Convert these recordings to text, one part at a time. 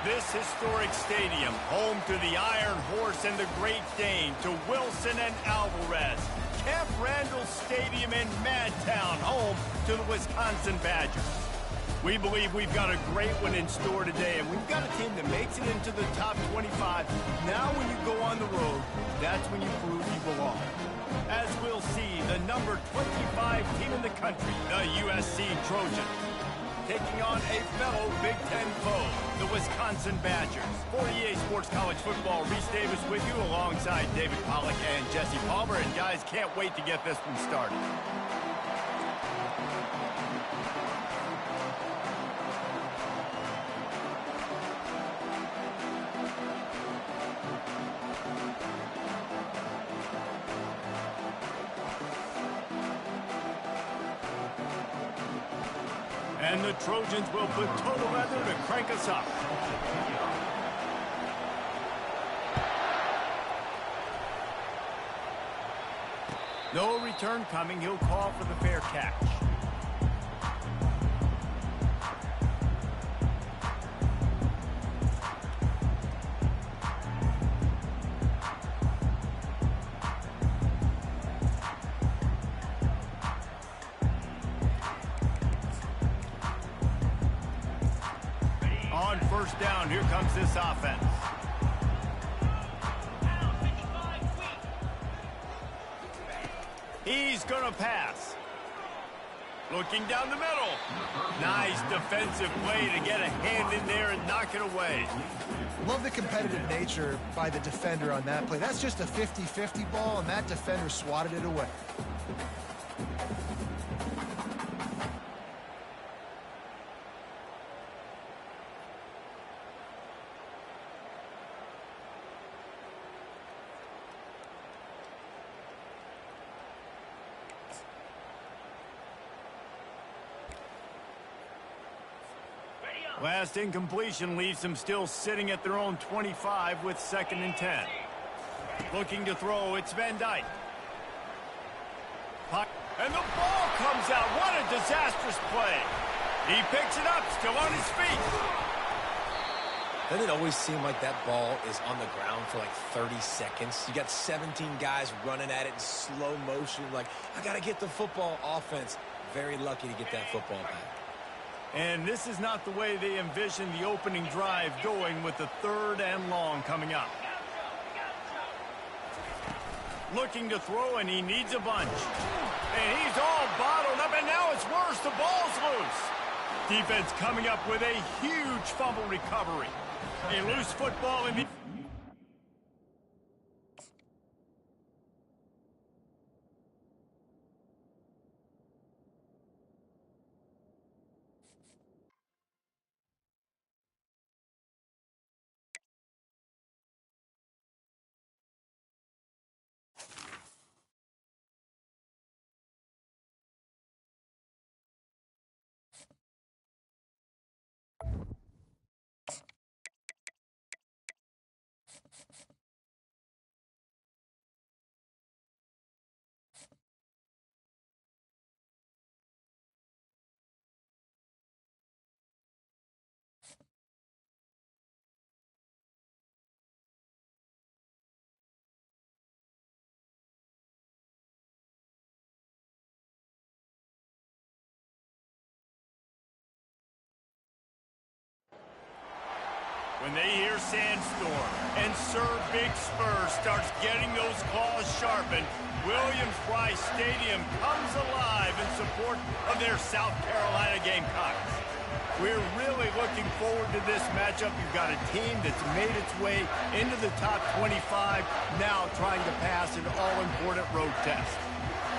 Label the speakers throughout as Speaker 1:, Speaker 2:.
Speaker 1: This historic stadium, home to the Iron Horse and the Great Dane, to Wilson and Alvarez. Camp Randall Stadium in Madtown, home to the Wisconsin Badgers. We believe we've got a great one in store today, and we've got a team that makes it into the top 25. Now when you go on the road, that's when you prove you belong. As we'll see, the number 25 team in the country, the USC Trojans, taking on a fellow Big Ten foe, the Wisconsin Badgers. For EA Sports College Football, Reese Davis with you alongside David Pollack and Jesse Palmer. And guys, can't wait to get this one started. And the Trojans will put total leather to crank us up. No return coming. He'll call for the fair catch. On first down, here comes this offense. He's going to pass. Looking down the middle. Nice defensive play to get a hand in there and knock it away.
Speaker 2: Love the competitive nature by the defender on that play. That's just a 50-50 ball, and that defender swatted it away.
Speaker 1: Last incompletion leaves them still sitting at their own 25 with 2nd and 10. Looking to throw, it's Van Dyke. And the ball comes out. What a disastrous play. He picks it up, still on his feet.
Speaker 3: Doesn't it always seem like that ball is on the ground for like 30 seconds? You got 17 guys running at it in slow motion. Like, I got to get the football. Offense, very lucky to get that football back.
Speaker 1: And this is not the way they envision the opening drive going with the 3rd and long coming up. Looking to throw, and he needs a bunch. And he's all bottled up, and now it's worse. The ball's loose. Defense coming up with a huge fumble recovery. A loose football in the... When they hear Sandstorm and Sir Big Spur starts getting those claws sharpened, Williams-Brice Stadium comes alive in support of their South Carolina Gamecocks. We're really looking forward to this matchup. You've got a team that's made its way into the top 25, now trying to pass an all-important road test.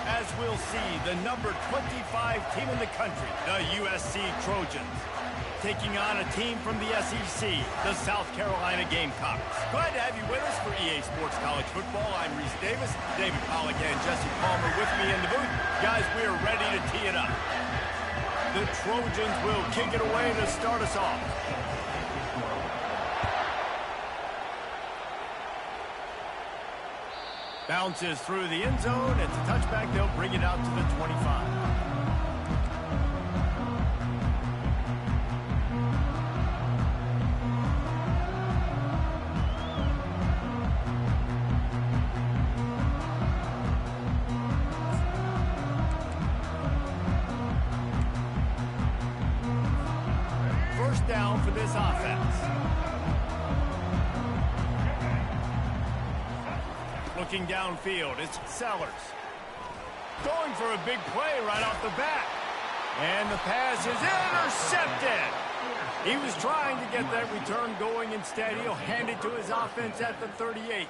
Speaker 1: As we'll see, the number 25 team in the country, the USC Trojans, taking on a team from the SEC, the South Carolina Gamecocks. Glad to have you with us for EA Sports College Football. I'm Reese Davis, David Pollack and Jesse Palmer with me in the booth. Guys, we are ready to tee it up. The Trojans will kick it away to start us off. Bounces through the end zone. It's a touchback. They'll bring it out to the 25. first down for this offense. Looking downfield, it's Sellers. Going for a big play right off the bat. And the pass is intercepted. He was trying to get that return going. Instead, he'll hand it to his offense at the 38.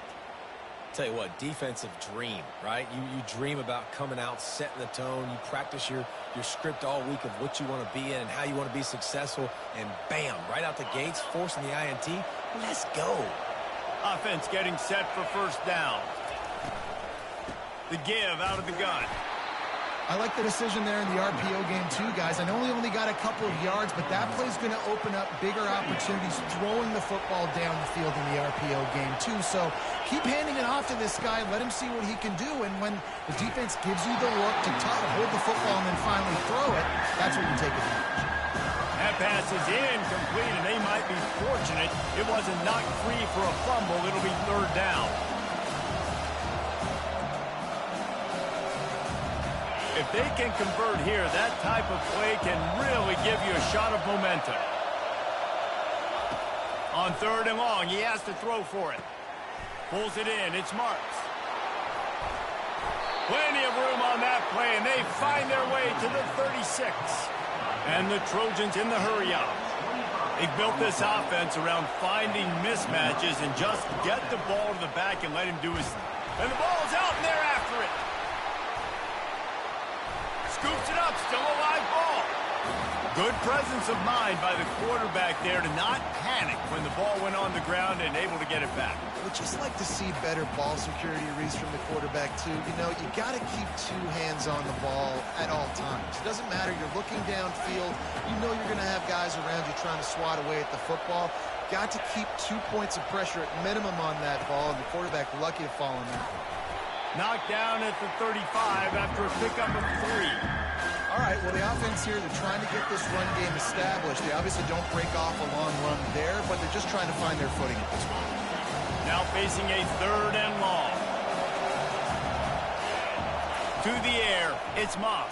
Speaker 3: Tell you what, defensive dream, right? You dream about coming out, setting the tone. You practice your script all week of what you want to be in and how you want to be successful. And bam, right out the gates, forcing the INT. Let's go.
Speaker 1: Offense getting set for first down. The give out of the gun.
Speaker 2: I like the decision there in the RPO game too, guys. I know he only got a couple of yards, but that play's going to open up bigger opportunities throwing the football down the field in the RPO game too. So keep handing it off to this guy. Let him see what he can do. And when the defense gives you the look to hold the football and then finally throw it, that's when you take advantage.
Speaker 1: That pass is incomplete, and they might be fortunate it wasn't knocked free for a fumble. It'll be third down. If they can convert here, that type of play can really give you a shot of momentum. On third and long, he has to throw for it. Pulls it in. It's Marks. Plenty of room on that play, and they find their way to the 36. And the Trojans in the hurry-up. They built this offense around finding mismatches and just get the ball to the back and let him do his thing. And the ball's out, and they're after it. Scoops it up, still a live ball. Good presence of mind by the quarterback there to not panic when the ball went on the ground and able to get it back.
Speaker 2: I would just like to see better ball security reads from the quarterback too. You know, you got to keep two hands on the ball at all times. It doesn't matter. You're looking downfield. You know you're going to have guys around you trying to swat away at the football. Got to keep 2 points of pressure at minimum on that ball, and the quarterback lucky to fall on that.
Speaker 1: Knocked down at the 35 after a pickup of 3.
Speaker 2: All right, well, the offense here, they're trying to get this run game established. They obviously don't break off a long run there, but they're just trying to find their footing at this point.
Speaker 1: Now facing a third and long. To the air, it's Moss.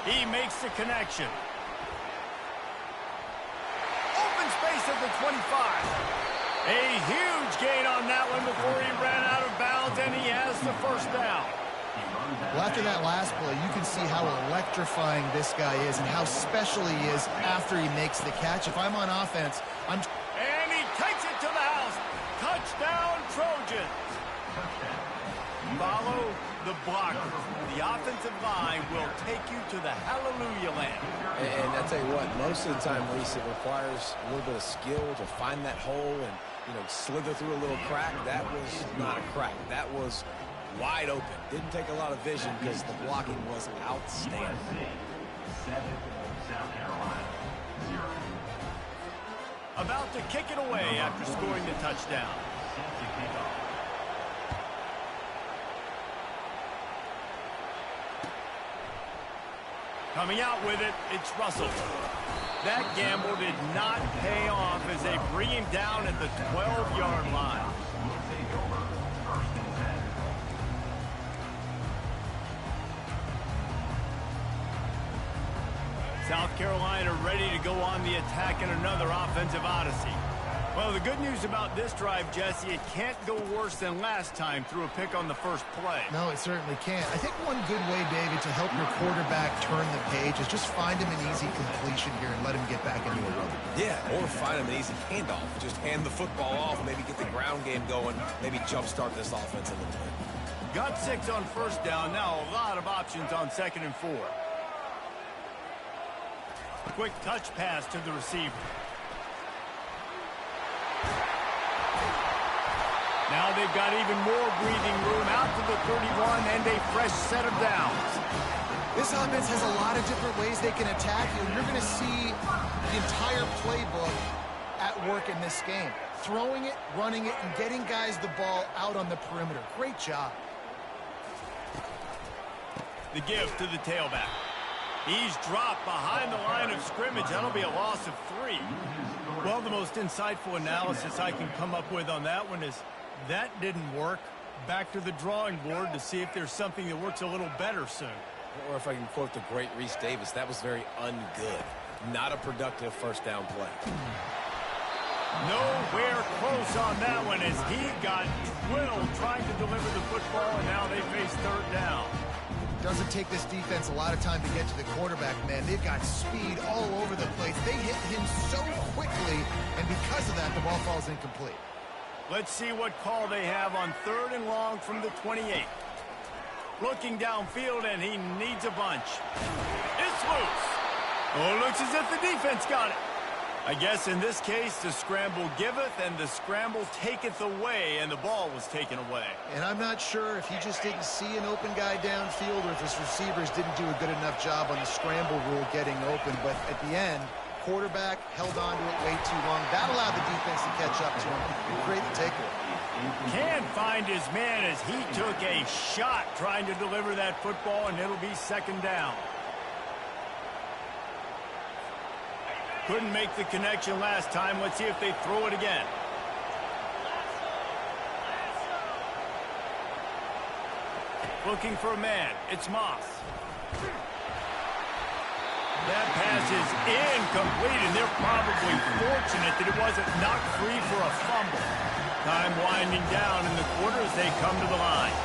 Speaker 1: He makes the connection. Open space at the 25. A huge gain on that one before he ran out of bounds, and he has the first down.
Speaker 2: Well, after that last play, you can see how electrifying this guy is and how special he is after he makes the catch. If I'm on offense,
Speaker 1: And he takes it to the house. Touchdown, Trojans. Follow the blocker. The offensive line will take you to the hallelujah land.
Speaker 3: And I tell you what, most of the time, Reese, it requires a little bit of skill to find that hole and, slither through a little crack. That was not a crack. That was wide open. Didn't take a lot of vision because the blocking was outstanding.
Speaker 4: 7, South Carolina, 0.
Speaker 1: About to kick it away after scoring the touchdown.
Speaker 4: Set to kick off.
Speaker 1: Coming out with it, it's Russell. That gamble did not pay off as they bring him down at the 12-yard line.
Speaker 4: Will take over first and 10.
Speaker 1: South Carolina ready to go on the attack in another offensive odyssey. Well, the good news about this drive, Jesse, it can't go worse than last time through a pick on the first play.
Speaker 2: no, it certainly can't. I think one good way, David, to help your quarterback turn the page is just find him an easy completion here and let him get back into a rhythm.
Speaker 3: Yeah, or find him an easy handoff. Just hand the football off, maybe get the ground game going, maybe jumpstart this offense a little bit.
Speaker 1: Got 6 on first down. Now a lot of options on 2nd and 4. Quick touch pass to the receiver. Now they've got even more breathing room out to the 31 and a fresh set of downs.
Speaker 2: This offense has a lot of different ways they can attack you. You're going to see the entire playbook at work in this game. Throwing it, running it, and getting guys the ball out on the perimeter. Great job.
Speaker 1: The give to the tailback. He's dropped behind the line of scrimmage. That'll be a loss of 3. Well, the most insightful analysis I can come up with on that one is that didn't work. Back to the drawing board to see if there's something that works a little better soon.
Speaker 3: Or if I can quote the great Reese Davis, that was very ungood. Not a productive first down play.
Speaker 1: Nowhere close on that one as he got drilled trying to deliver the football, and now they face third down.
Speaker 2: Doesn't take this defense a lot of time to get to the quarterback, man. They've got speed all over the place. They hit him so quickly, and because of that, the ball falls incomplete.
Speaker 1: Let's see what call they have on 3rd and long from the 28. Looking downfield, and he needs a bunch. It's loose. Oh, it looks as if the defense got it. I guess in this case, the scramble giveth and the scramble taketh away, and the ball was taken away.
Speaker 2: And I'm not sure if he just didn't see an open guy downfield or if his receivers didn't do a good enough job on the scramble rule getting open. But at the end, quarterback held on to it way too long. That allowed the defense to catch up to him and create the takeaway.
Speaker 1: Can't find his man as he took a shot trying to deliver that football, and it'll be 2nd down. Couldn't make the connection last time. Let's see if they throw it again. Looking for a man. It's Moss. That pass is incomplete, and they're probably fortunate that it wasn't knocked free for a fumble. Time winding down in the quarter as they come to the line.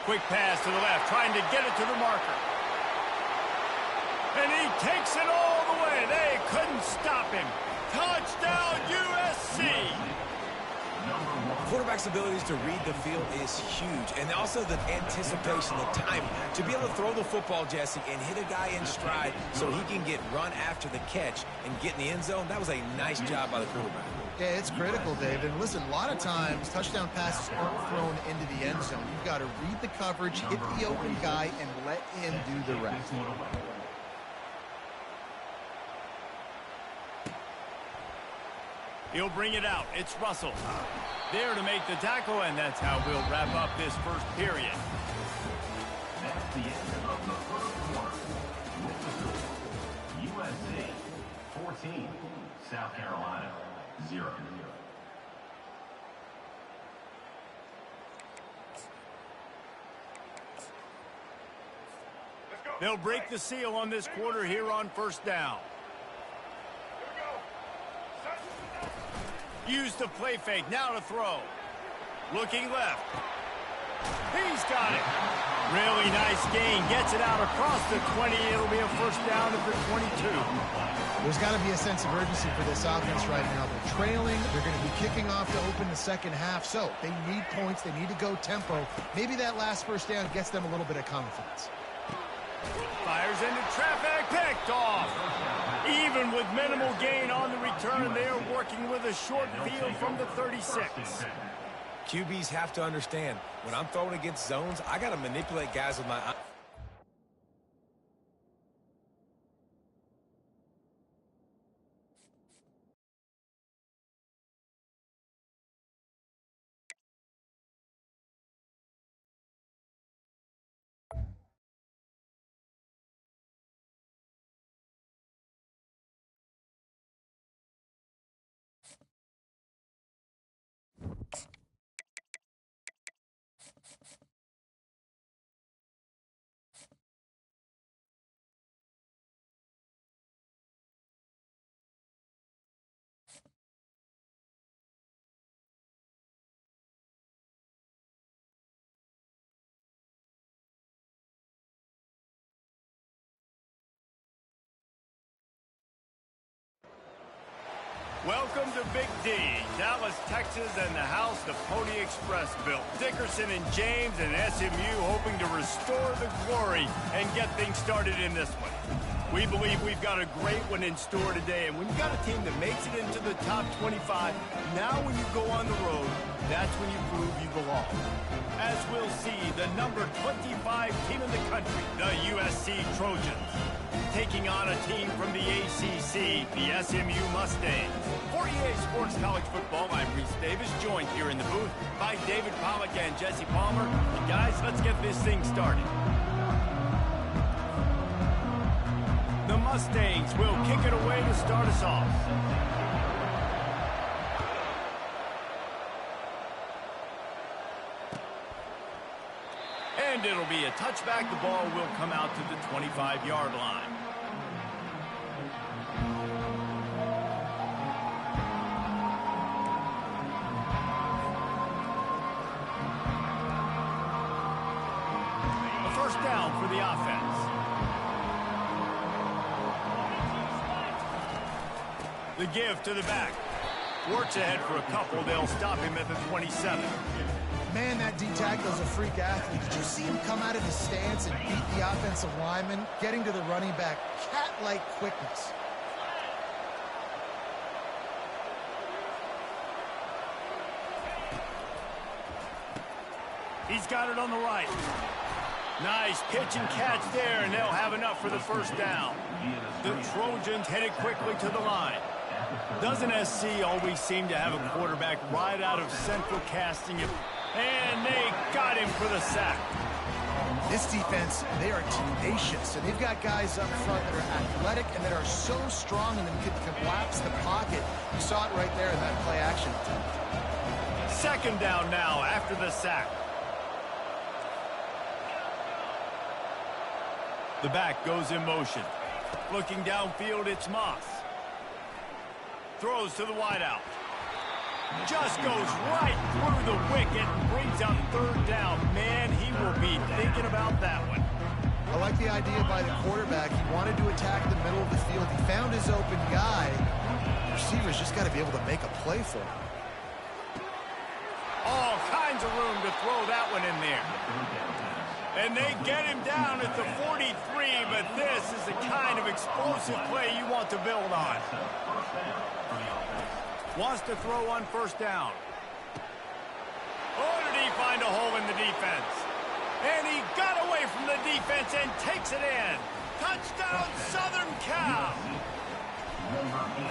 Speaker 1: Quick pass to the left, trying to get it to the marker. And he takes it all the way. They couldn't stop him. Touchdown, USC!
Speaker 3: Quarterback's abilities to read the field is huge. And also the anticipation, the timing. To be able to throw the football, Jesse, and hit a guy in stride so he can get run after the catch and get in the end zone, that was a nice job by the quarterback.
Speaker 2: Yeah, it's critical, Dave. And listen, a lot of times touchdown passes aren't thrown into the end zone. You've got to read the coverage, hit the open guy, and let him do the rest.
Speaker 1: He'll bring it out. It's Russell. There to make the tackle, and that's how we'll wrap up this first period.
Speaker 4: That's the end of the first quarter. With the score, USC 14, South Carolina 0.
Speaker 1: They'll break the seal on this quarter here on 1st down. Use the play fake, now to throw. Looking left. He's got it. Really nice gain. Gets it out across the 20. It'll be a 1st down at the 22.
Speaker 2: There's got to be a sense of urgency for this offense right now. They're trailing. They're going to be kicking off to open the 2nd half. So they need points. They need to go tempo. Maybe that last 1st down gets them a little bit of confidence.
Speaker 1: Fires into traffic, picked off. Even with minimal gain on the return, they are working with a short field from the 36.
Speaker 3: QBs have to understand, when I'm throwing against zones, I got to manipulate guys with my...
Speaker 1: Welcome to Big D, Dallas, Texas, and the house the Pony Express built. Dickerson and James and SMU hoping to restore the glory and get things started in this one. We believe we've got a great one in store today, and when you've got a team that makes it into the top 25, now when you go on the road, that's when you prove you belong. As we'll see, the number 25 team in the country, the USC Trojans, taking on a team from the ACC, the SMU Mustangs. For EA Sports College Football, I'm Reese Davis, joined here in the booth by David Pollack and Jesse Palmer. And guys, let's get this thing started. The Mustangs will kick it away to start us off. And it'll be a touchback. The ball will come out to the 25-yard line. A first down for the offense. The give to the back. Works ahead for a couple. They'll stop him at the 27.
Speaker 2: Man, that D-tackle is a freak athlete. Did you see him come out of his stance and beat the offensive lineman, getting to the running back? Cat-like quickness.
Speaker 1: He's got it on the right. Nice pitch and catch there, and they'll have enough for the first down. The Trojans headed quickly to the line. Doesn't SC always seem to have a quarterback right out of central casting it? And they got him for the sack.
Speaker 2: This defense, they are tenacious, and they've got guys up front that are athletic and that are so strong and then can collapse the pocket. You saw it right there in that play action attempt.
Speaker 1: Second down now after the sack. The back goes in motion. Looking downfield, it's Moss. Throws to the wideout. Just goes right through the wicket and brings up third down. Man, he will be thinking about that one.
Speaker 2: I like the idea by the quarterback. He wanted to attack the middle of the field. He found his open guy. The receiver's just got to be able to make a play for him.
Speaker 1: All kinds of room to throw that one in there. And they get him down at the 43, but this is the kind of explosive play you want to build on. Wants to throw on first down. Oh, did he find a hole in the defense? And he got away from the defense and takes it in. Touchdown, Southern Cal.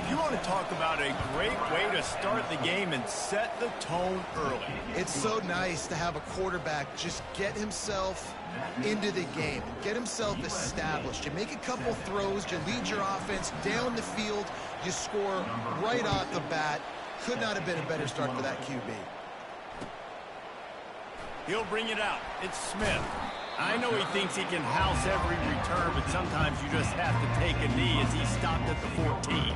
Speaker 1: You want to talk about a great way to start the game and set the tone early.
Speaker 2: It's so nice to have a quarterback just get himself into the game, get himself established. You make a couple throws, you lead your offense down the field, you score right off the bat. Could not have been a better start for that QB.
Speaker 1: He'll bring it out. It's Smith. I know he thinks he can house every return, but sometimes you just have to take a knee as he stopped at the 14.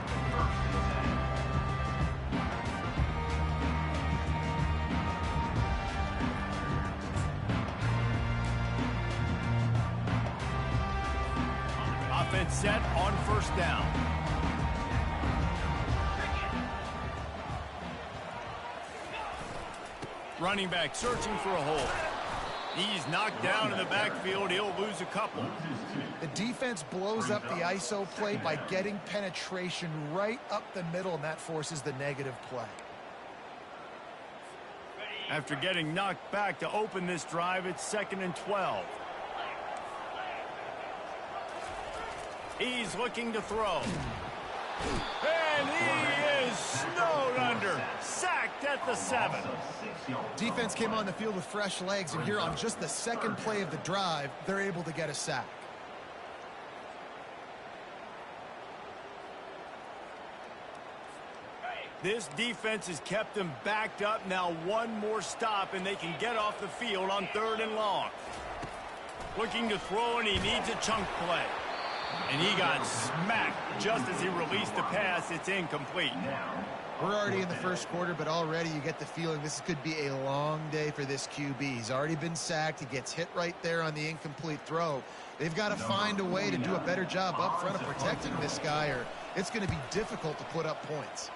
Speaker 1: Offense set on first down. Running back searching for a hole. He's knocked down in the backfield. He'll lose a couple.
Speaker 2: The defense blows up the ISO play by getting penetration right up the middle, and that forces the negative play.
Speaker 1: After getting knocked back to open this drive, it's 2nd and 12. He's looking to throw. And he is snowed under. Sacked at the 7.
Speaker 2: Defense came on the field with fresh legs, and here on just the second play of the drive, they're able to get a sack.
Speaker 1: This defense has kept them backed up. Now one more stop, and they can get off the field on 3rd and long. Looking to throw, and he needs a chunk play. And he got smacked just as he released the pass. It's incomplete.
Speaker 2: We're already in the first quarter, but already you get the feeling this could be a long day for this QB. He's already been sacked. He gets hit right there on the incomplete throw. They've got to find a way to do a better job up front of protecting this guy, or it's going to be difficult to put up points.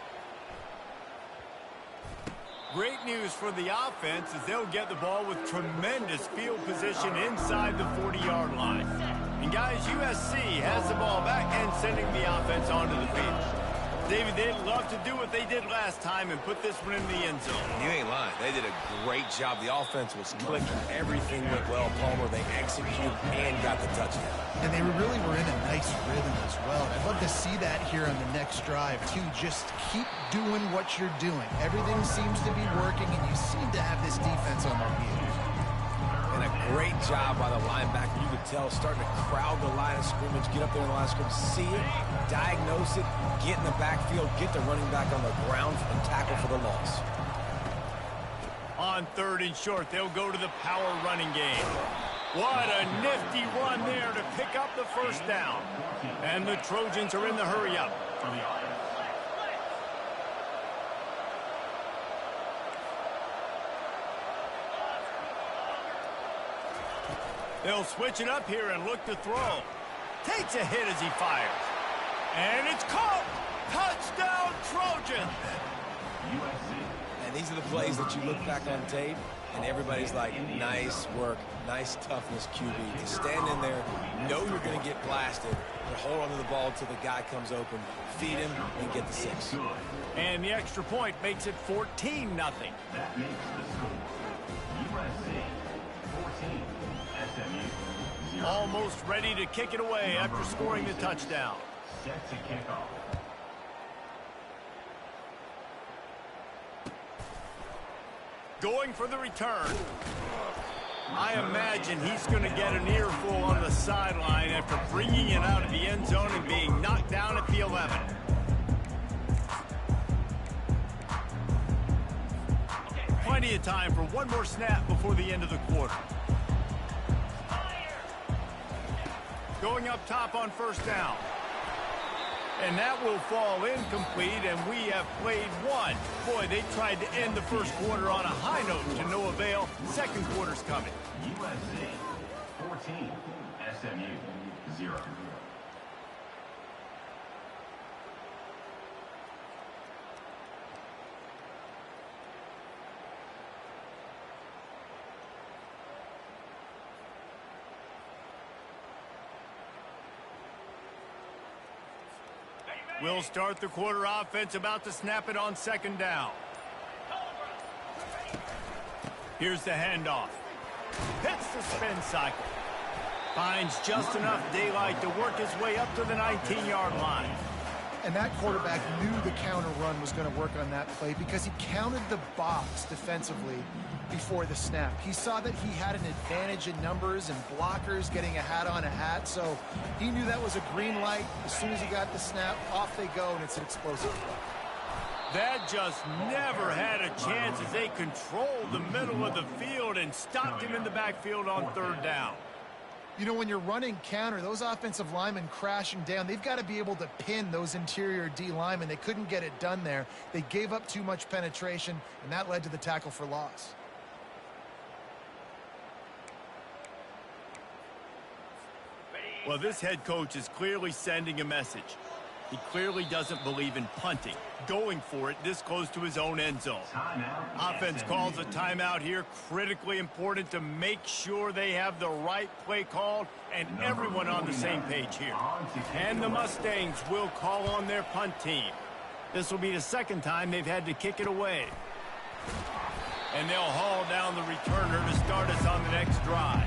Speaker 1: Great news for the offense as they'll get the ball with tremendous field position inside the 40-yard line. And guys, USC has the ball back and sending the offense onto the field. David, they'd love to do what they did last time and put this one in the end zone.
Speaker 3: You ain't lying. They did a great job. The offense was clicking. Everything went well. Palmer, they executed and got the touchdown.
Speaker 2: And they really were in a nice rhythm as well. I'd love to see that here on the next drive, too. Just keep doing what you're doing. Everything seems to be working, and you seem to have this defense on their heels.
Speaker 3: And a great job by the linebacker. You could tell starting to crowd the line of scrimmage, get up there in the line of scrimmage, see it, diagnose it, get in the backfield, get the running back on the ground and tackle for the loss.
Speaker 1: On 3rd and short, they'll go to the power running game. What a nifty run there to pick up the first down. And the Trojans are in the hurry-up. They'll switch it up here and look to throw. Takes a hit as he fires. And it's caught! Touchdown, Trojans!
Speaker 3: And these are the plays that you look back on tape, and everybody's like, nice work, nice toughness, QB. To stand in there, know you're going to get blasted, but hold onto the ball until the guy comes open, feed him, and get the 6.
Speaker 1: And the extra point makes it 14-0.
Speaker 4: That makes the score USC 14, SMU 0.
Speaker 1: Almost ready to kick it away after scoring the touchdown.
Speaker 4: Set to kick off.
Speaker 1: Going for the return. I imagine he's going to get an earful on the sideline after bringing it out of the end zone and being knocked down at the 11. Plenty of time for one more snap before the end of the quarter. Going up top on first down. And that will fall incomplete, and we have played one. Boy, they tried to end the first quarter on a high note to no avail. Second quarter's coming.
Speaker 4: USC 14, SMU 0.
Speaker 1: We'll start the quarter offense, about to snap it on second down. Here's the handoff. Hits the spin cycle. Finds just enough daylight to work his way up to the 19-yard line.
Speaker 2: And that quarterback knew the counter run was going to work on that play because he counted the box defensively before the snap. He saw that he had an advantage in numbers and blockers getting a hat on a hat, so he knew that was a green light. As soon as he got the snap, off they go, and it's an explosive play.
Speaker 1: That just never had a chance as they controlled the middle of the field and stopped him in the backfield on third down.
Speaker 2: You know, when you're running counter, those offensive linemen crashing down, they've got to be able to pin those interior D linemen. They couldn't get it done there. They gave up too much penetration, and that led to the tackle for loss.
Speaker 1: Well, this head coach is clearly sending a message. He clearly doesn't believe in punting, going for it this close to his own end zone. Offense calls a timeout here, critically important to make sure they have the right play called and everyone on the same page here. And the Mustangs will call on their punt team. This will be the second time they've had to kick it away. And they'll haul down the returner to start us on the next drive.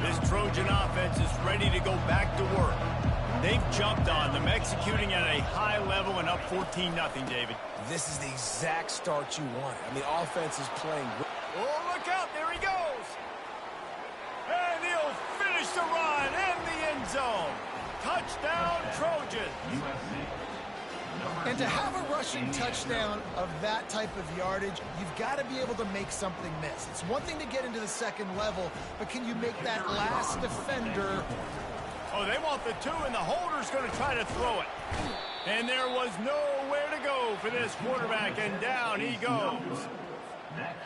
Speaker 1: This Trojan offense is ready to go back to work. They've jumped on them, executing at a high level and up 14-0, David.
Speaker 3: This is the exact start you want. I mean, offense is playing.
Speaker 1: Oh, look out. There he goes. And he'll finish the run in the end zone. Touchdown, Trojans.
Speaker 2: And to have a rushing touchdown of that type of yardage, you've got to be able to make something miss. It's one thing to get into the second level, but can you make that last defender?
Speaker 1: Oh, they want the two, and the holder's going to try to throw it. And there was nowhere to go for this quarterback, and down he goes.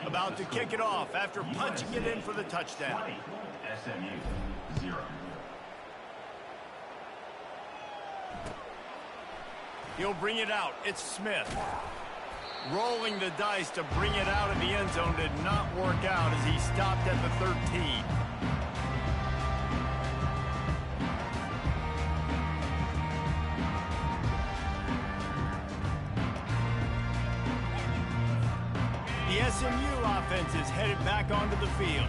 Speaker 1: About to kick it off after punching it in for the touchdown.
Speaker 4: SMU 0.
Speaker 1: He'll bring it out. It's Smith. Rolling the dice to bring it out of the end zone did not work out as he stopped at the 13. The SMU offense is headed back onto the field.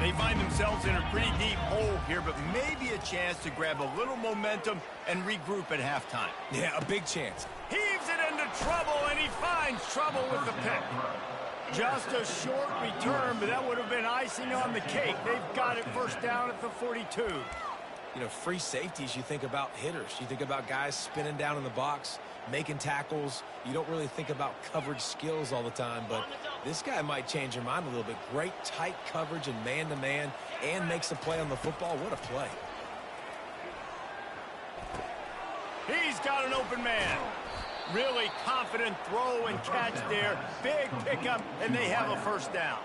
Speaker 1: They find themselves in a pretty deep hole here, but maybe a chance to grab a little momentum and regroup at halftime.
Speaker 3: Yeah, a big chance.
Speaker 1: Heaves it into trouble, and he finds trouble with the pick. Just a short return, but that would have been icing on the cake. They've got it first down at the 42.
Speaker 3: You know, free safeties, you think about hitters. You think about guys spinning down in the box. making tackles. You don't really think about coverage skills all the time, but this guy might change your mind a little bit. Great tight coverage and man-to-man, and makes a play on the football. What a play.
Speaker 1: He's got an open man. Really confident throw and catch there. Big pickup, and they have a first down.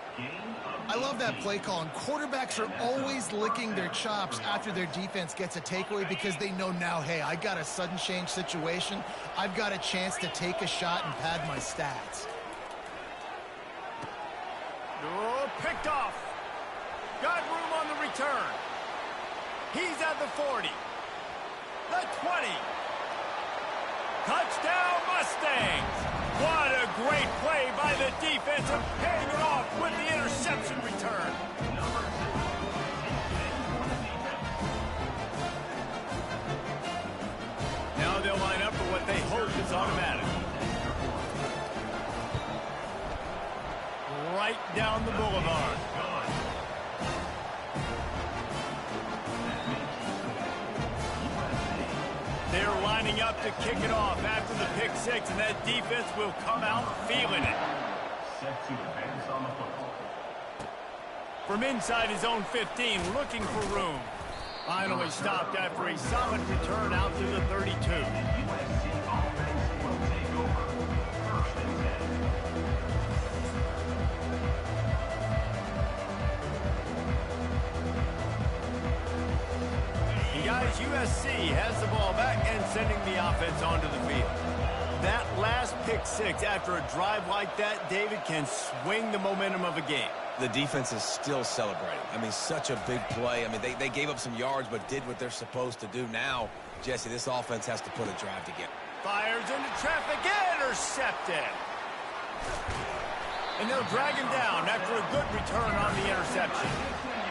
Speaker 2: I love that play call, and quarterbacks are always licking their chops after their defense gets a takeaway because they know now, hey, I got a sudden change situation. I've got a chance to take a shot and pad my stats.
Speaker 1: Oh, picked off. Got room on the return. He's at the 40. The 20. Touchdown, Mustangs! What a great play by the defense and paying it off with the interception return. Now they'll line up for what they hope is automatic. Right down the boulevard. They're lining up to kick it off after the pick six, and that defense will come out feeling it.
Speaker 4: Set to advance on the football.
Speaker 1: From inside his own 15, looking for room. Finally stopped after a solid return out to the 32.
Speaker 4: USC offense will take over. First and 10.
Speaker 1: And guys, USC has the ball back and sending the offense onto the field. That last pick six after a drive like that, David, can swing the momentum of a game.
Speaker 3: The defense is still celebrating. I mean, such a big play. I mean, they gave up some yards but did what they're supposed to do. Now, Jesse, this offense has to put a drive together.
Speaker 1: Fires into traffic, intercepted. And they'll drag him down after a good return on the interception.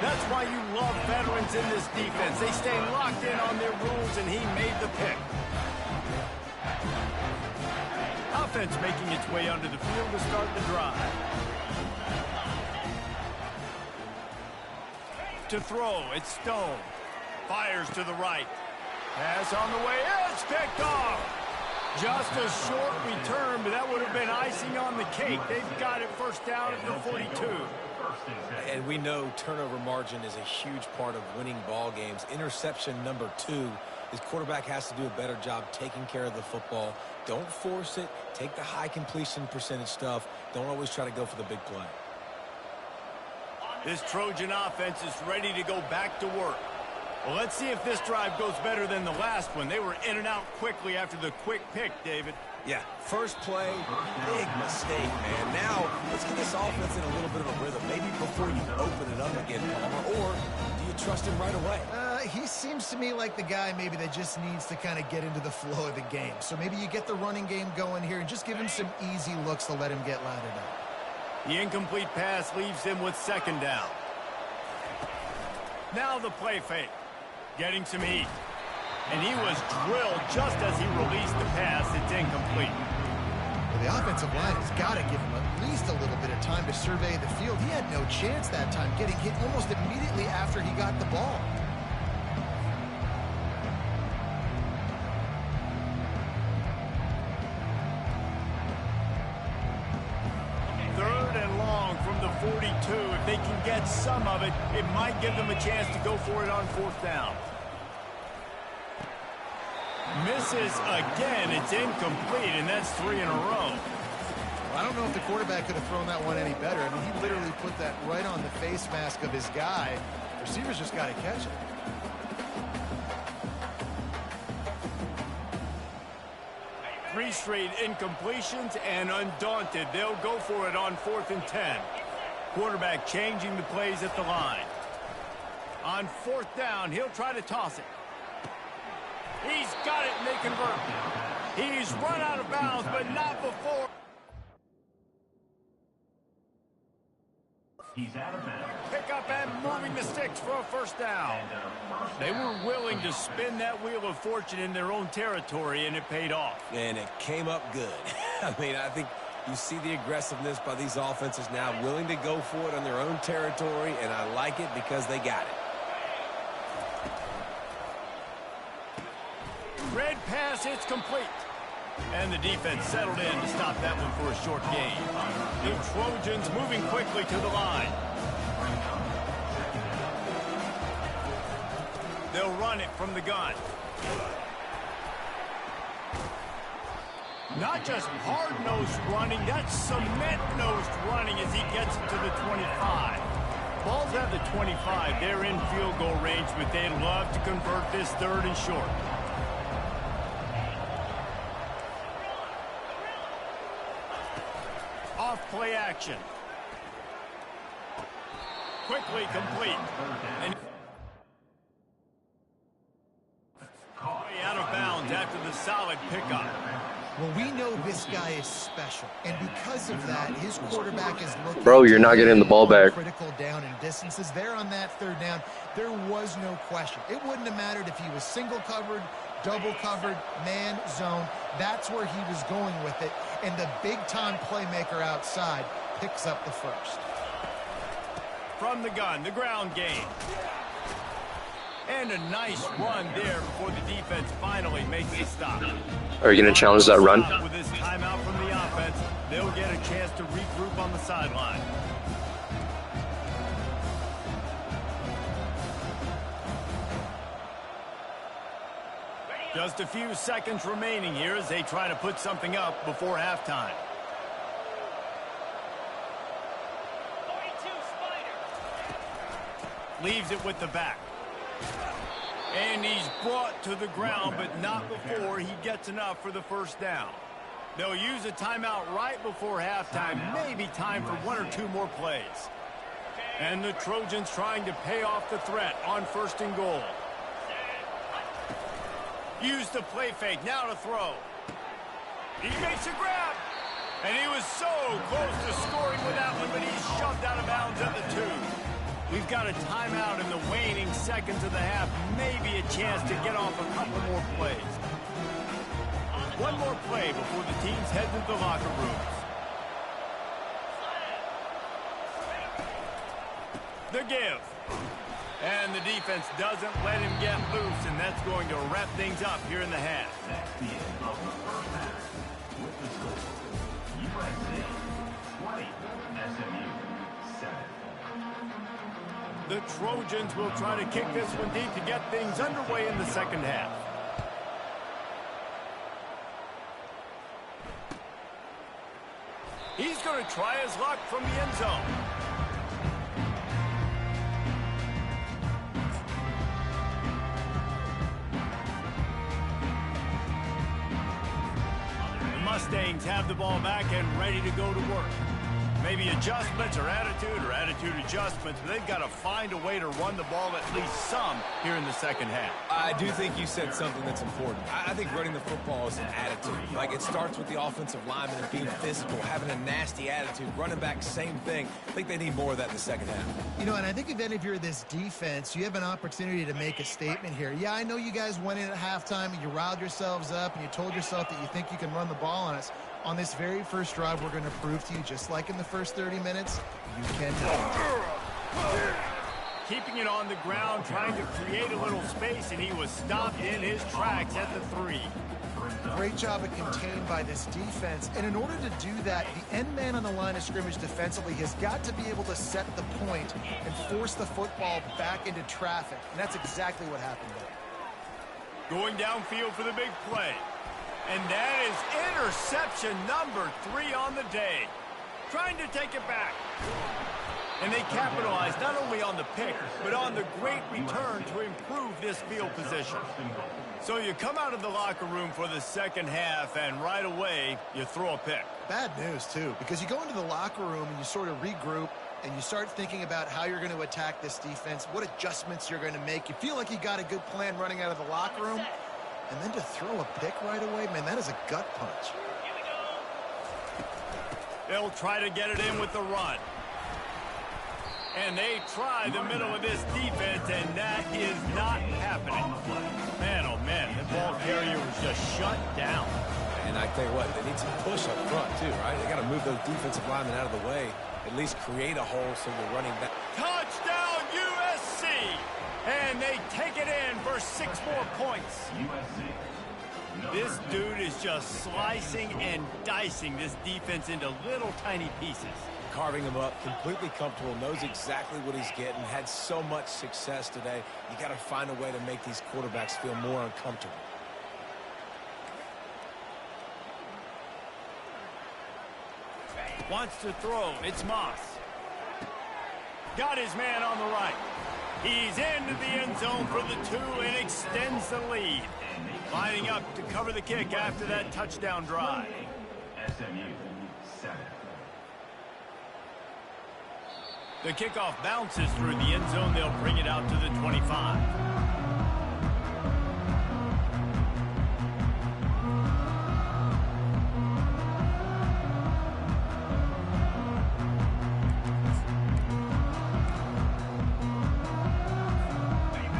Speaker 1: That's why you love veterans in this defense. They stay locked in on their rules, and he made the pick. Offense making its way onto the field to start the drive. To throw, it's Stone. Fires to the right. Pass on the way, it's picked off. Just a short return, but that would have been icing on the cake. They've got it first down at the 42.
Speaker 3: And we know turnover margin is a huge part of winning ball games. Interception number 2. His quarterback has to do a better job taking care of the football. Don't force it. Take the high completion percentage stuff. Don't always try to go for the big play.
Speaker 1: This Trojan offense is ready to go back to work. Well, let's see if this drive goes better than the last one. They were in and out quickly after the quick pick, David.
Speaker 3: Yeah, first play, big mistake, man. Now, let's get this offense in a little bit of a rhythm. Maybe before you open it up again, Palmer, or do you trust him right away?
Speaker 2: He seems to me like the guy maybe that just needs to kind of get into the flow of the game. So maybe you get the running game going here and just give him some easy looks to let him get lathered up.
Speaker 1: The incomplete pass leaves him with second down. Now the play fake. Getting some heat. And he was drilled just as he released the pass. It's incomplete.
Speaker 2: Well, the offensive line has got to give him at least a little bit of time to survey the field. He had no chance that time, getting hit almost immediately after he got the ball.
Speaker 1: Third and long from the 42. If they can get some of it, it might give them a chance to go for it on fourth down. Misses again. It's incomplete, and that's 3 in a row.
Speaker 2: Well, I don't know if the quarterback could have thrown that one any better. I mean, he literally put that right on the face mask of his guy. Receivers just got to catch it.
Speaker 1: Three straight incompletions, and undaunted, they'll go for it on 4th and 10. Quarterback changing the plays at the line. On 4th down, he'll try to toss it. He's got it, and they convert. He's run out of bounds, but not before.
Speaker 4: He's out of bounds.
Speaker 1: Pick up and moving the sticks for a first down. They were willing to spin that wheel of fortune in their own territory, and it paid off.
Speaker 3: And it came up good. I mean, I think you see the aggressiveness by these offenses now, willing to go for it on their own territory, and I like it because they got it.
Speaker 1: Red pass, it's complete. And the defense settled in to stop that one for a short gain. The Trojans moving quickly to the line. They'll run it from the gun. Not just hard-nosed running, that's cement-nosed running as he gets it to the 25. Ball's at the 25. They're in field goal range, but they'd love to convert this third and short. Off play action. Quickly complete. And out of bounds after the solid pickup.
Speaker 2: Well, we know this guy is special, and because of that, his quarterback is looking.
Speaker 5: Bro, you're not getting the ball back.
Speaker 2: Critical down and distances there on that third down. There was no question. It wouldn't have mattered if he was single covered, double covered, man, zone. That's where he was going with it, and the big-time playmaker outside picks up the first.
Speaker 1: From the gun, the ground game. And a nice run there before the defense finally makes a stop.
Speaker 5: Are you going to challenge that run?
Speaker 1: With this timeout from the offense, they'll get a chance to regroup on the sideline. Just a few seconds remaining here as they try to put something up before halftime. Leaves it with the back. And he's brought to the ground, but not before he gets enough for the first down. They'll use a timeout right before halftime, maybe time for one or two more plays. And the Trojans trying to pay off the threat on first and goal. Use the play fake, now to throw. He makes a grab. And he was so close to scoring with that one, but he's shoved out of bounds at the 2. We've got a timeout in the waning seconds of the half. Maybe a chance to get off a couple more plays. One more play before the teams head to the locker rooms. The give. And the defense doesn't let him get loose, and that's going to wrap things up here in the half.
Speaker 4: That's the end of the first half. With the score, USA 20, SMU 7.
Speaker 1: The Trojans will try to kick this one deep to get things underway in the second half. He's going to try his luck from the end zone. The Mustangs have the ball back and ready to go to work. Maybe adjustments or attitude adjustments, but they've got to find a way to run the ball at least some here in the second half.
Speaker 3: I do think you said something that's important. I think running the football is an attitude. Like, it starts with the offensive lineman and being physical, having a nasty attitude. Running back, same thing. I think they need more of that in the second half.
Speaker 2: You know, and I think if you're this defense, you have an opportunity to make a statement here. Yeah, I know you guys went in at halftime and you riled yourselves up and you told yourself that you think you can run the ball on us. On this very first drive, we're going to prove to you, just like in the first 30 minutes, you cannot.
Speaker 1: Keeping it on the ground, trying to create a little space, and he was stopped in his tracks at the 3.
Speaker 2: Great job of contained by this defense. And in order to do that, the end man on the line of scrimmage defensively has got to be able to set the point and force the football back into traffic. And that's exactly what happened there.
Speaker 1: Going downfield for the big play. And that is interception number 3 on the day. Trying to take it back. And they capitalize not only on the pick, but on the great return to improve this field position. So you come out of the locker room for the second half, and right away, you throw a pick.
Speaker 2: Bad news, too, because you go into the locker room and you sort of regroup, and you start thinking about how you're going to attack this defense, what adjustments you're going to make. You feel like you got a good plan running out of the locker room. And then to throw a pick right away, man, that is a gut punch.
Speaker 1: They'll try to get it in with the run. And they try the middle of this defense, and that is not happening. Man, oh man, the ball carrier was just shut down.
Speaker 3: And I tell you what, they need some push up front too, right? They got to move those defensive linemen out of the way, at least create a hole so you're running back.
Speaker 1: Touchdown, USC! And they take it in for 6 more points.
Speaker 4: USC
Speaker 1: This dude is just slicing and dicing this defense into little tiny pieces.
Speaker 3: Carving him up, completely comfortable, knows exactly what he's getting, had so much success today. You got to find a way to make these quarterbacks feel more uncomfortable.
Speaker 1: Wants to throw. It's Moss. Got his man on the right. He's into the end zone for the 2 and extends the lead. Lining up to cover the kick after that touchdown drive.
Speaker 4: SMU 7.
Speaker 1: The kickoff bounces through the end zone. They'll bring it out to the 25.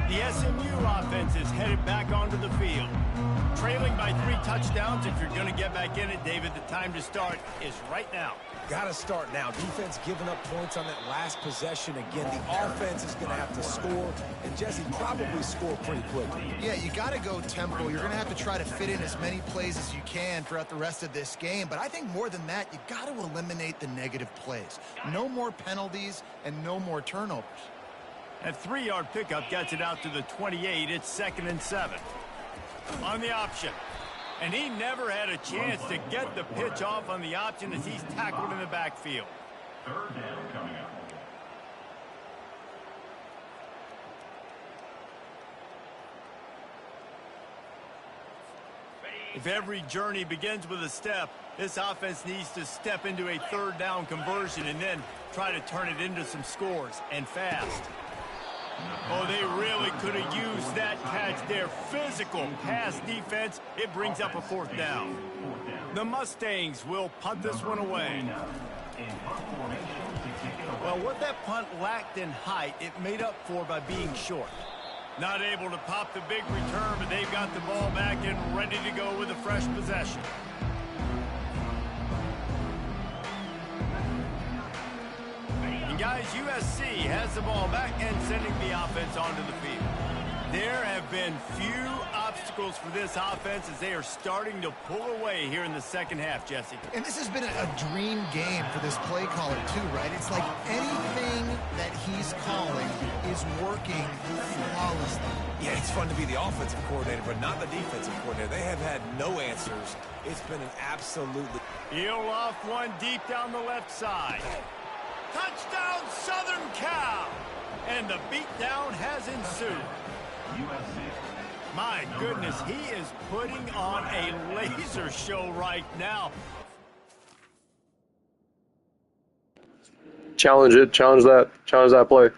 Speaker 1: The SMU offense is headed back onto the field. Trailing by 3 touchdowns. If you're going to get back in it, David, the time to start is right now.
Speaker 3: Got to start now. Defense giving up points on that last possession. Again, the offense is going to have to score. And Jesse, probably score pretty quickly.
Speaker 2: Yeah, you got to go tempo. You're going to have to try to fit in as many plays as you can throughout the rest of this game. But I think more than that, you got to eliminate the negative plays. No more penalties and no more turnovers.
Speaker 1: That 3-yard pickup gets it out to the 28. It's 2nd and 7. On the option. And he never had a chance to get the pitch off on the option as he's tackled in the backfield.
Speaker 4: 3rd down coming up.
Speaker 1: If every journey begins with a step, this offense needs to step into a 3rd down conversion and then try to turn it into some scores, and fast. Oh, they really could have used that catch there. Physical pass defense. It brings up a 4th down. The Mustangs will punt this one away. Well, what that punt lacked in height, it made up for by being short. Not able to pop the big return, but they've got the ball back and ready to go with a fresh possession. Guys, USC has the ball back and sending the offense onto the field. There have been few obstacles for this offense as they are starting to pull away here in the 2nd half, Jesse.
Speaker 2: And this has been a dream game for this play caller, too, right? It's like anything that he's calling is working flawlessly.
Speaker 3: Yeah, it's fun to be the offensive coordinator, but not the defensive coordinator. They have had no answers. It's been an absolutely...
Speaker 1: He'll off one deep down the left side. Touchdown, Southern Cal! And the beatdown has ensued. My goodness, he is putting on a laser show right now.
Speaker 5: Challenge it. Challenge that play.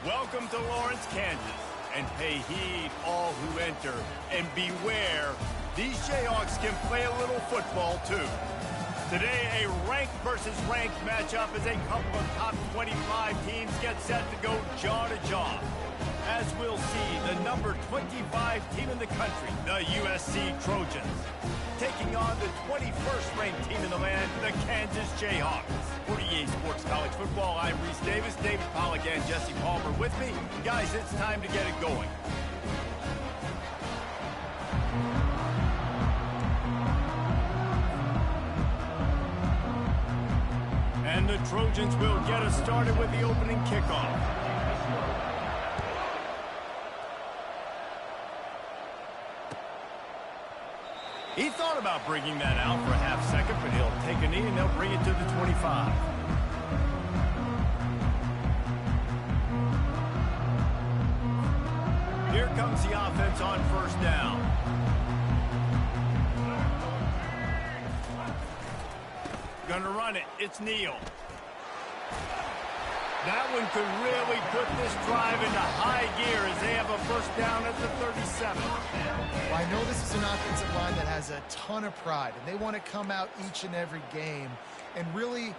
Speaker 1: Welcome to Lawrence, Kansas, and pay heed all who enter, and beware, these Jayhawks can play a little football too. Today, a ranked versus ranked matchup as a couple of top 25 teams get set to go jaw to jaw. As we'll see, the number 25 team in the country, the USC Trojans, taking on the 21st ranked team in the land, the Kansas Jayhawks. For EA Sports College Football, I'm Reese Davis, David Pollack, and Jesse Palmer with me. Guys, it's time to get it going. And the Trojans will get us started with the opening kickoff. He thought about bringing that out for a half second, but he'll take a knee and they'll bring it to the 25. Here comes the offense on first down. Gonna run it. It's Neal. That one could really put this drive into high gear as they have a first down at the 37.
Speaker 2: Well, I know this is an offensive line that has a ton of pride, and they want to come out each and every game and really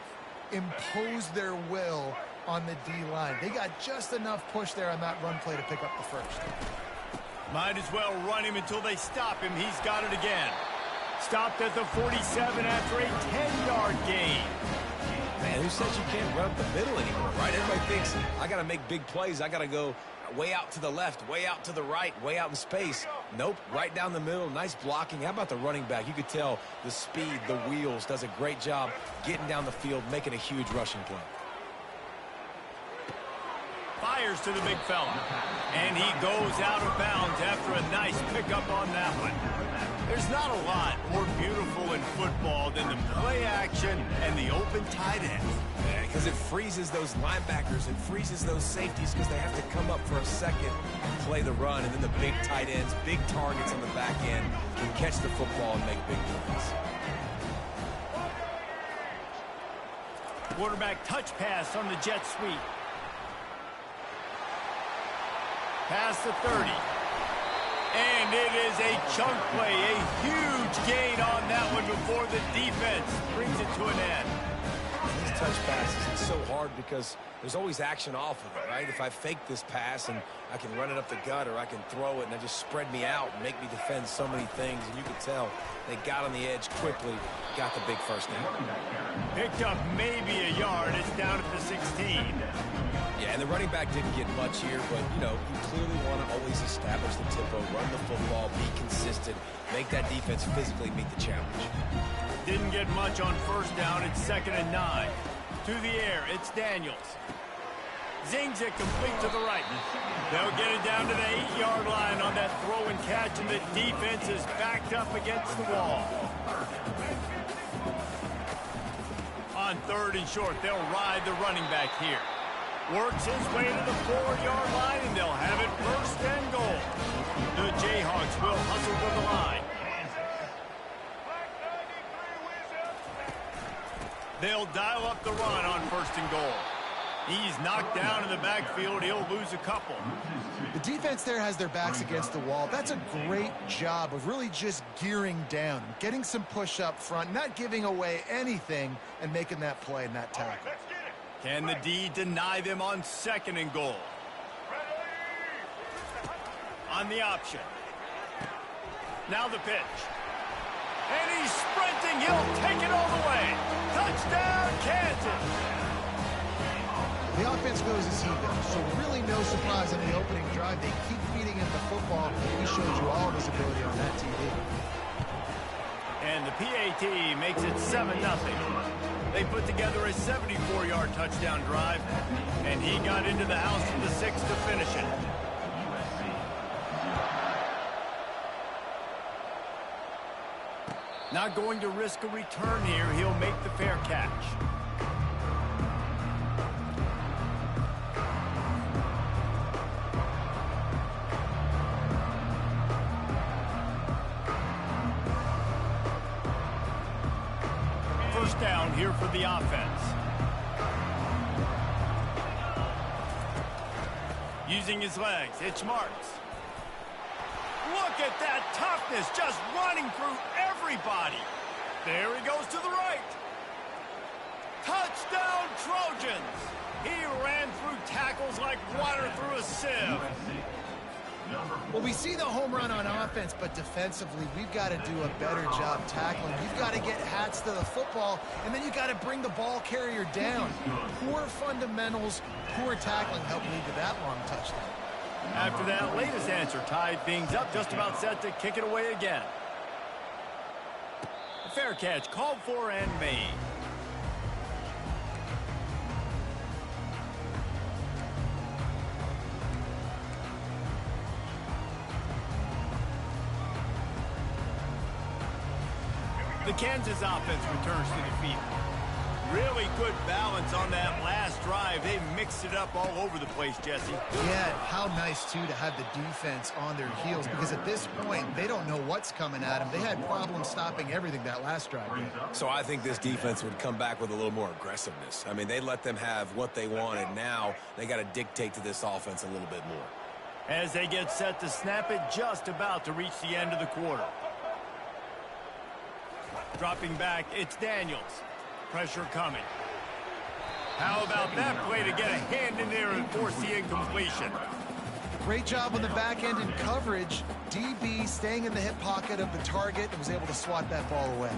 Speaker 2: impose their will on the D-line. They got just enough push there on that run play to pick up the first.
Speaker 1: Might as well run him until they stop him. He's got it again. Stopped at the 47 after a 10-yard gain.
Speaker 3: Man, who says you can't run up the middle anymore, right? Everybody thinks, I got to make big plays. I got to go way out to the left, way out to the right, way out in space. Nope, right down the middle. Nice blocking. How about the running back? You could tell the speed, the wheels, does a great job getting down the field, making a huge rushing play.
Speaker 1: Fires to the big fella. And he goes out of bounds after a nice pickup on that one. There's not a lot more beautiful in football than the play action and the open tight ends.
Speaker 3: Yeah, because it freezes those linebackers, it freezes those safeties because they have to come up for a second and play the run, and then the big tight ends, big targets on the back end can catch the football and make big plays.
Speaker 1: Quarterback touch pass on the jet sweep. Past the 30. And it is a chunk play, a huge gain on that one before the defense brings it to an end.
Speaker 3: These touch passes, it's so hard because there's always action off of it, right? If I fake this pass and I can run it up the gut or I can throw it and it just spread me out and make me defend so many things, and you can tell they got on the edge quickly, got the big first down.
Speaker 1: Picked up maybe a yard. It's down at the 16.
Speaker 3: Yeah, and the running back didn't get much here, but, you know, you clearly want to always establish the tempo, run the football, be consistent, make that defense physically meet the challenge.
Speaker 1: Didn't get much on first down. It's 2nd and 9. To the air, it's Daniels. Zings it complete to the right. They'll get it down to the 8-yard line on that throw and catch, and the defense is backed up against the wall. On 3rd and short, they'll ride the running back here. Works his way to the 4-yard line, and they'll have it 1st and goal. The Jayhawks will hustle to the line. They'll dial up the run on 1st and goal. He's knocked down in the backfield. He'll lose a couple.
Speaker 2: The defense there has their backs against the wall. That's a great job of really just gearing down, getting some push up front, not giving away anything, and making that play and that tackle.
Speaker 1: Can the D deny them on 2nd and goal? On the option. Now the pitch. And he's sprinting. He'll take it all the way. Touchdown, Kansas.
Speaker 2: The offense goes as he goes, so really no surprise on the opening drive. They keep feeding him the football. He showed you all of his ability on that TV.
Speaker 1: And the PAT makes it 7-0. They put together a 74-yard touchdown drive, and he got into the house for the 6th to finish it. Not going to risk a return here. He'll make the fair catch. First down here for the offense. Using his legs, it's Marks. Look at that toughness, just running through everybody. There he goes to the right. Touchdown, Trojans. He ran through tackles like water through a sieve.
Speaker 2: Well, we see the home run on offense, but defensively, we've got to do a better job tackling. You've got to get hats to the football, and then you got to bring the ball carrier down. Poor fundamentals, poor tackling helped lead to that long touchdown.
Speaker 1: After that latest answer tied things up, just about set to kick it away again. A fair catch called for and made. The Kansas offense returns to the field. Really good balance on that last drive. They mixed it up all over the place, Jesse.
Speaker 2: Yeah, how nice, too, to have the defense on their heels, because at this point, they don't know what's coming at them. They had problems stopping everything that last drive did.
Speaker 3: So I think this defense would come back with a little more aggressiveness. I mean, they let them have what they wanted. Now they got to dictate to this offense a little bit more.
Speaker 1: As they get set to snap it, just about to reach the end of the quarter. Dropping back, it's Daniels. Pressure coming. How about that play to get a hand in there and force the incompletion?
Speaker 2: Great job on the back end in coverage. DB staying in the hip pocket of the target and was able to swat that ball away.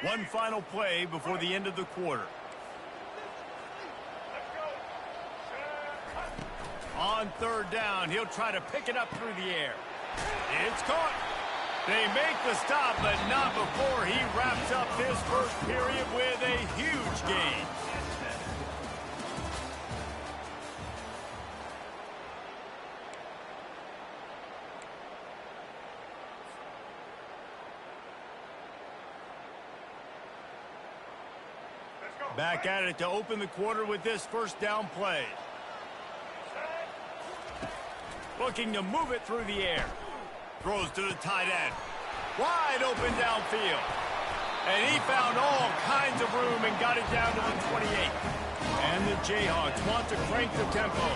Speaker 1: One final play before the end of the quarter. On third down, he'll try to pick it up through the air. It's caught. They make the stop, but not before he wraps up his first period with a huge gain. Back at it to open the quarter with this first down play. Looking to move it through the air. Throws to the tight end. Wide open downfield. And he found all kinds of room and got it down to the 28. And the Jayhawks want to crank the tempo.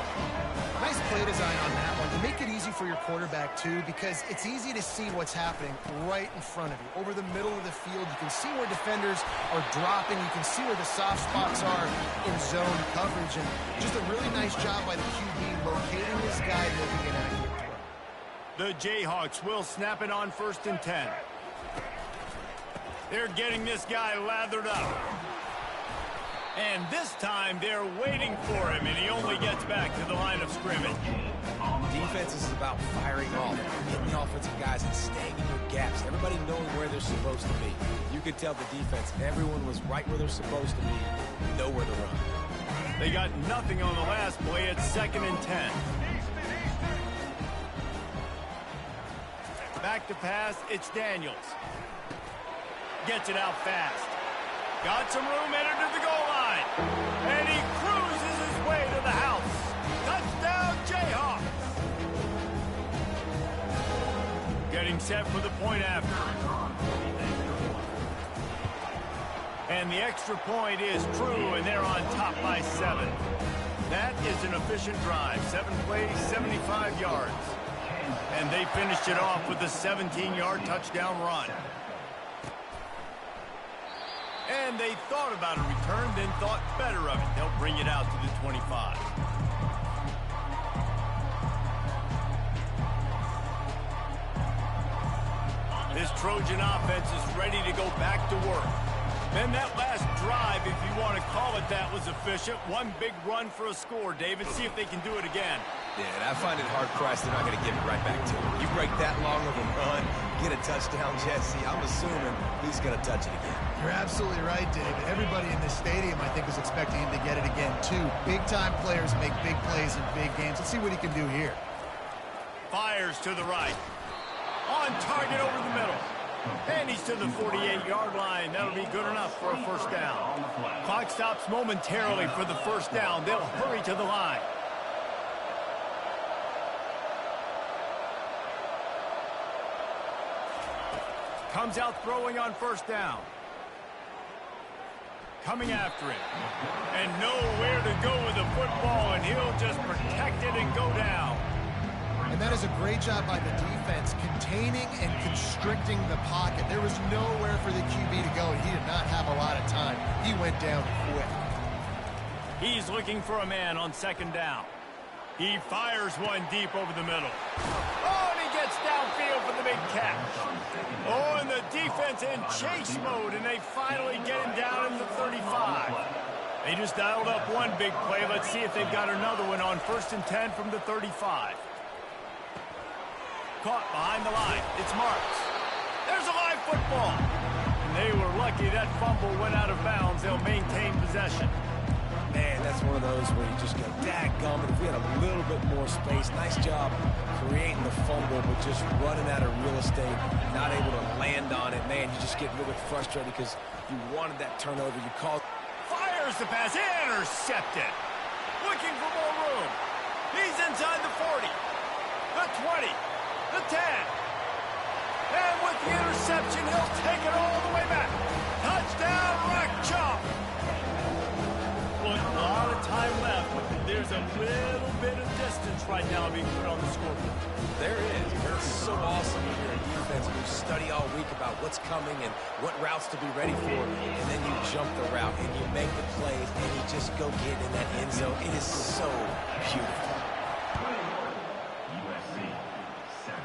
Speaker 2: Nice play design on that one. You make it easy for your quarterback, too, because it's easy to see what's happening right in front of you. Over the middle of the field, you can see where defenders are dropping. You can see where the soft spots are in zone coverage. And just a really nice job by the QB locating this guy, making an accurate throw.
Speaker 1: The Jayhawks will snap it on 1st and 10. They're getting this guy lathered up. And this time, they're waiting for him, and he only gets back to the line of scrimmage.
Speaker 3: Defense is about firing off, hitting the offensive guys and staying in your gaps. Everybody knowing where they're supposed to be. You could tell the defense, everyone was right where they're supposed to be, nowhere to run.
Speaker 1: They got nothing on the last play. It's 2nd and 10. Back to pass, it's Daniels. Gets it out fast. Got some room, entered to the goal line. And he cruises his way to the house. Touchdown, Jayhawks. Getting set for the point after. And the extra point is true, and they're on top by 7. That is an efficient drive. 7 plays, 75 yards. And they finished it off with a 17-yard touchdown run. And they thought about a return, then thought better of it. They'll bring it out to the 25. This Trojan offense is ready to go back to work. Then that last drive, if you want to call it that, was efficient. One big run for a score, David. See if they can do it again.
Speaker 3: Yeah, and I find it hard-pressed they're not going to give it right back to him. You break that long of a run, get a touchdown, Jesse, I'm assuming he's going to touch it again.
Speaker 2: You're absolutely right, David. Everybody in this stadium, I think, was expecting him to get it again, too. Big-time players make big plays in big games. Let's see what he can do here.
Speaker 1: Fires to the right. On target over the middle. And he's to the 48-yard line. That'll be good enough for a first down. Clock stops momentarily for the first down. They'll hurry to the line. Comes out throwing on first down. Coming after him. And nowhere to go with the football, and he'll just protect it and go down.
Speaker 2: And that is a great job by the defense, containing and constricting the pocket. There was nowhere for the QB to go, and he did not have a lot of time. He went down quick.
Speaker 1: He's looking for a man on 2nd down. He fires one deep over the middle. Oh, and he gets downfield for the big catch. Oh, and the defense in chase mode, and they finally get him down in the 35. They just dialed up one big play. Let's see if they've got another one on 1st and 10 from the 35. Caught behind the line. It's Marks. There's a live football. And they were lucky that fumble went out of bounds. They'll maintain possession.
Speaker 3: Man, that's one of those where you just go, dadgummit, if we had a little bit more space. Nice job creating the fumble, but just running out of real estate, not able to land on it. Man, you just get a little bit frustrated because you wanted that turnover. You called.
Speaker 1: Fires the pass, intercepted. Looking for more room. He's inside the 40, the 20, the 10. And with the interception, he'll take it all the way back. Touchdown, Rack Chop. Look, a lot of time left. There's a little bit of distance right now being put on the scoreboard.
Speaker 3: There is. It's so awesome when you're a defense and you study all week about what's coming and what routes to be ready for, and then you jump the route and you make the plays and you just go get in that end zone. It is so beautiful.
Speaker 4: USC 7.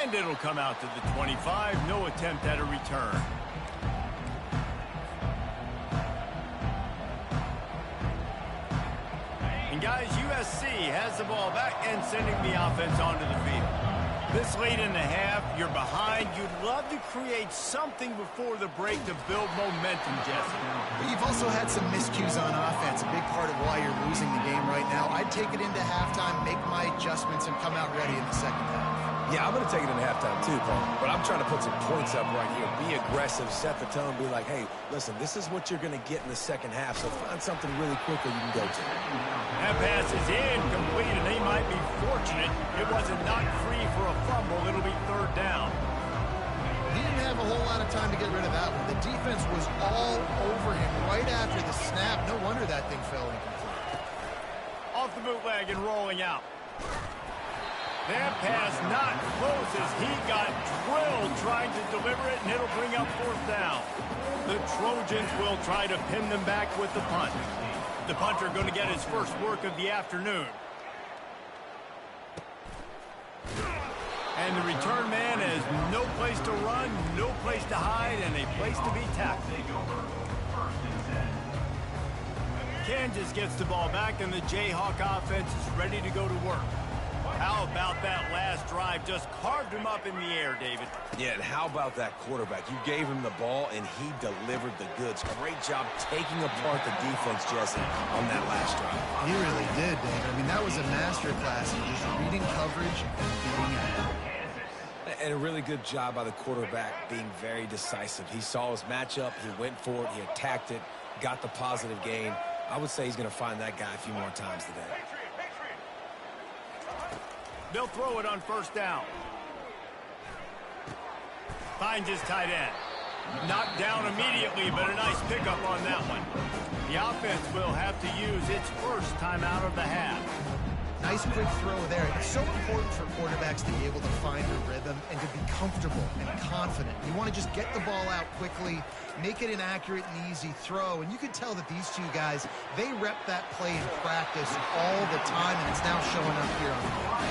Speaker 1: And it'll come out to the 25. No attempt at a return. And guys, USC has the ball back and sending the offense onto the field. This late in the half, you're behind. You'd love to create something before the break to build momentum, Jesse.
Speaker 2: But you've also had some miscues on offense, a big part of why you're losing the game right now. I'd take it into halftime, make my adjustments, and come out ready in the second half.
Speaker 3: Yeah, I'm going to take it in halftime too, Paul. But I'm trying to put some points up right here. Be aggressive, set the tone, be like, hey, listen, this is what you're going to get in the second half, so find something really quickly you can go to.
Speaker 1: That pass is incomplete, and they might be fortunate it wasn't knocked free for a fumble. It'll be third down.
Speaker 2: He didn't have a whole lot of time to get rid of that one. The defense was all over him right after the snap. No wonder that thing fell incomplete.
Speaker 1: Off the bootleg and rolling out. That pass not close as he got drilled trying to deliver it, and it'll bring up fourth down. The Trojans will try to pin them back with the punt. The punter going to get his first work of the afternoon. And the return man has no place to run, no place to hide, and a place to be tackled. Kansas gets the ball back, and the Jayhawk offense is ready to go to work. How about that last drive? Just carved him up in the air, David.
Speaker 3: Yeah, and how about that quarterback? You gave him the ball, and he delivered the goods. Great job taking apart the defense, Jesse, on that last drive.
Speaker 2: He really did, David. I mean, that was a masterclass in just reading coverage and being it.
Speaker 3: And a really good job by the quarterback being very decisive. He saw his matchup, he went for it, he attacked it, got the positive gain. I would say he's going to find that guy a few more times today.
Speaker 1: They'll throw it on first down. Finds his tight end. Knocked down immediately, but a nice pickup on that one. The offense will have to use its first timeout of the half.
Speaker 2: Nice quick throw there. It's so important for quarterbacks to be able to find a rhythm and to be comfortable and confident. You want to just get the ball out quickly, make it an accurate and easy throw. And you can tell that these two guys, they rep that play in practice all the time, and it's now showing up here on the field.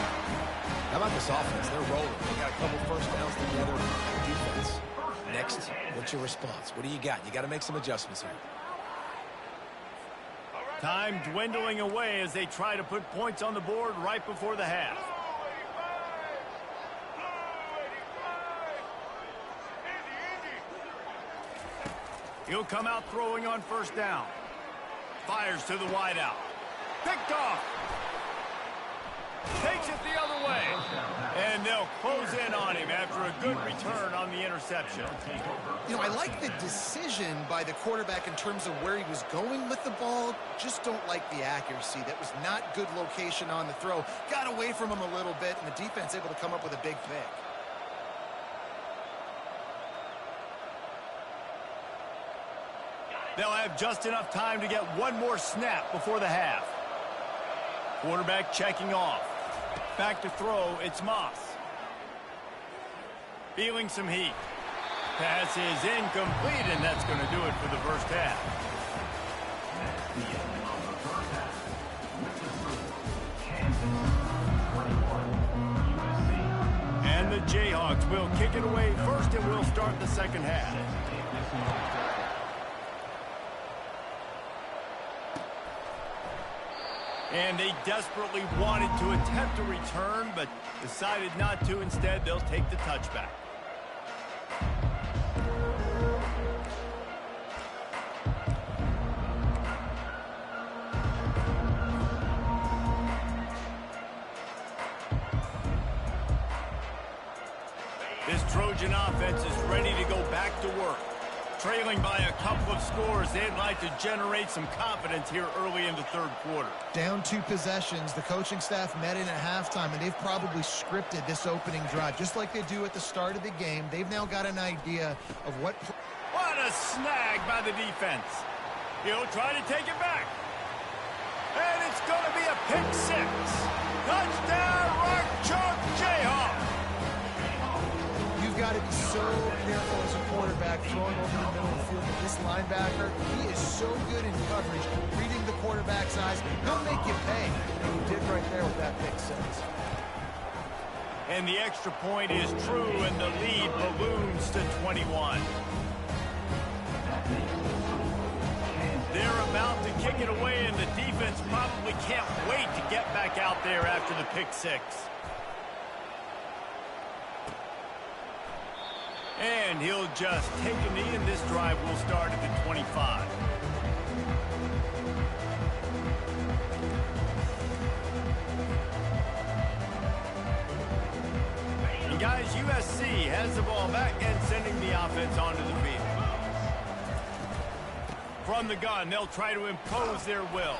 Speaker 3: How about this offense? They're rolling. They got a couple first downs together. Defense. Next, what's your response? What do you got? You got to make some adjustments here.
Speaker 1: Time dwindling away as they try to put points on the board right before the half. He'll come out throwing on first down. Fires to the wideout. Picked off. Takes it the other way. And they'll close in on him after a good return on the interception.
Speaker 2: You know, I like the decision by the quarterback in terms of where he was going with the ball. Just don't like the accuracy. That was not good location on the throw. Got away from him a little bit, and the defense able to come up with a big pick.
Speaker 1: They'll have just enough time to get one more snap before the half. Quarterback checking off. Back to throw, it's Moss. Feeling some heat. Pass is incomplete, and that's going to do it for the first half. And the Jayhawks will kick it away first, and we'll start the second half. And they desperately wanted to attempt a return, but decided not to. Instead, they'll take the touchback. Trojan offense is ready to go back to work. Trailing by a couple of scores, they'd like to generate some confidence here early in the third quarter.
Speaker 2: Down 2 possessions, the coaching staff met in at halftime, and they've probably scripted this opening drive. Just like they do at the start of the game, they've now got an idea of what...
Speaker 1: What a snag by the defense. He'll try to take it back. And it's going to be a pick 6. Touchdown, Rock Chalk Jayhawk.
Speaker 2: You've got to be so careful as a quarterback throwing over the middle of the field. But this linebacker, he is so good in coverage, reading the quarterback's eyes. He'll make you pay. And he did right there with that pick 6.
Speaker 1: And the extra point is true, and the lead balloons to 21. They're about to kick it away, and the defense probably can't wait to get back out there after the pick 6. And he'll just take a knee, and this drive will start at the 25. And guys, USC has the ball back and sending the offense onto the field. From the gun, they'll try to impose their will.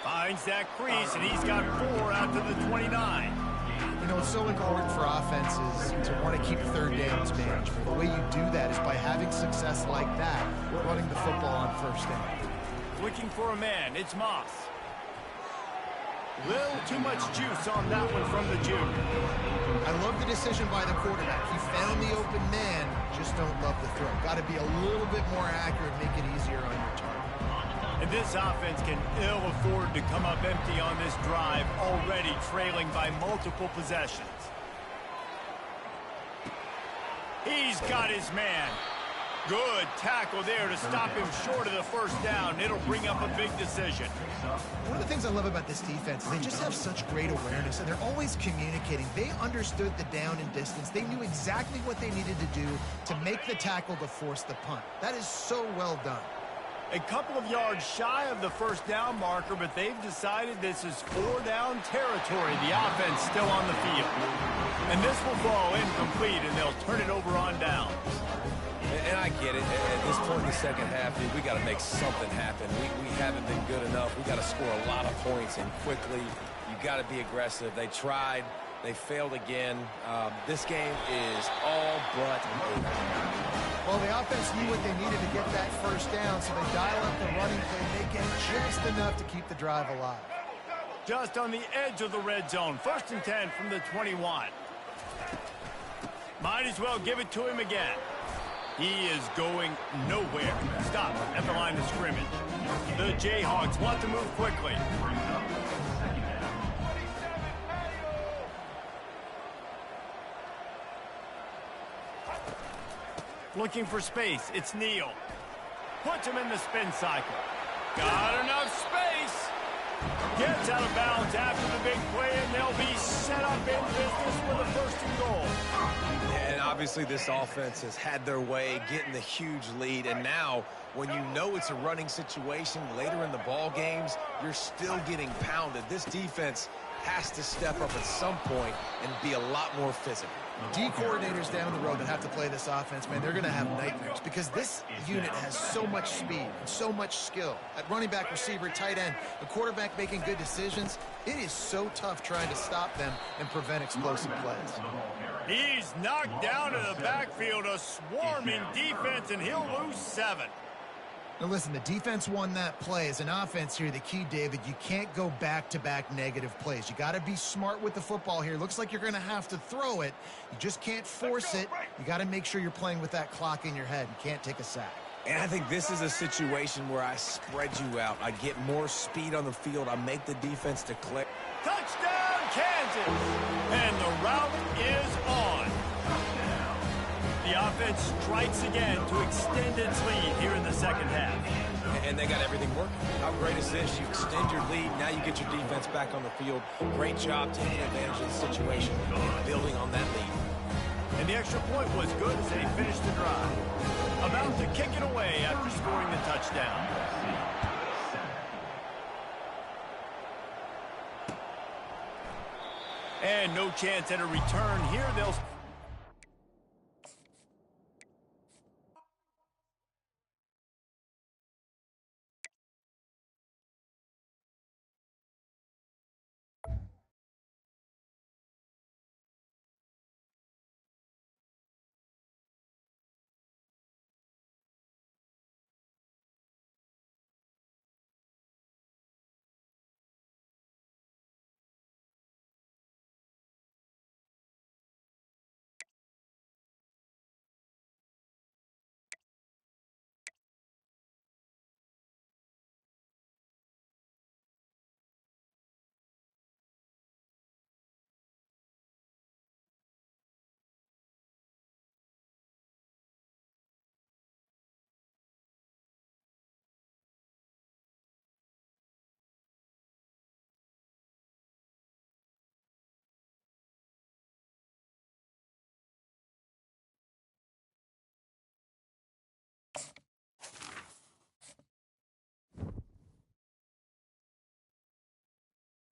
Speaker 1: Finds that crease, and he's got 4 out to the 29.
Speaker 2: You know, it's so important for offenses to want to keep third downs manageable. The way you do that is by having success like that, running the football on first down.
Speaker 1: Looking for a man, it's Moss. Little too much juice on that one from the junior.
Speaker 2: I love the decision by the quarterback. He found the open man, just don't love the throw. Got to be a little bit more accurate, make it easier on your target.
Speaker 1: And this offense can ill afford to come up empty on this drive, already trailing by multiple possessions. He's got his man. Good tackle there to stop him short of the first down. It'll bring up a big decision.
Speaker 2: One of the things I love about this defense is they just have such great awareness, and they're always communicating. They understood the down and distance. They knew exactly what they needed to do to make the tackle to force the punt. That is so well done.
Speaker 1: A couple of yards shy of the first down marker, but they've decided this is 4-down territory. The offense still on the field. And this will fall incomplete, and they'll turn it over on downs.
Speaker 3: And I get it. At this point in the second half, dude, we got to make something happen. We haven't been good enough. We got to score a lot of points and quickly. You got to be aggressive. They tried. They failed again. This game is all but over.
Speaker 2: Well, the offense knew what they needed to get that first down, so they dial up the running play, make it just enough to keep the drive alive.
Speaker 1: Just on the edge of the red zone. 1st and 10 from the 21. Might as well give it to him again. He is going nowhere. Stop at the line of scrimmage. The Jayhawks want to move quickly. Looking for space. It's Neal. Puts him in the spin cycle. Got enough space. Gets out of bounds after the big play, and they'll be set up in business for the 1st and goal.
Speaker 3: And obviously this offense has had their way, getting the huge lead. And now, when you know it's a running situation later in the ball games, you're still getting pounded. This defense has to step up at some point and be a lot more physical.
Speaker 2: D coordinators down the road that have to play this offense, man, they're going to have nightmares because this unit has so much speed and so much skill. At running back, receiver, tight end, the quarterback making good decisions, it is so tough trying to stop them and prevent explosive plays.
Speaker 1: He's knocked down in the backfield, a swarming defense, and he'll lose 7.
Speaker 2: Now listen, the defense won that play. As an offense here, the key, David, you can't go back-to-back negative plays. You got to be smart with the football here. Looks like you're going to have to throw it. You just can't force it. You got to make sure you're playing with that clock in your head. You can't take a sack.
Speaker 3: And I think this is a situation where I spread you out. I get more speed on the field. I make the defense declare.
Speaker 1: Touchdown, Kansas! And the route is on. The offense strikes again to extend its lead here in the second half.
Speaker 3: And they got everything working. How great is this? You extend your lead. Now you get your defense back on the field. Great job taking advantage of the situation and building on that lead.
Speaker 1: And the extra point was good as they finished the drive. About to kick it away after scoring the touchdown. And no chance at a return here. They'll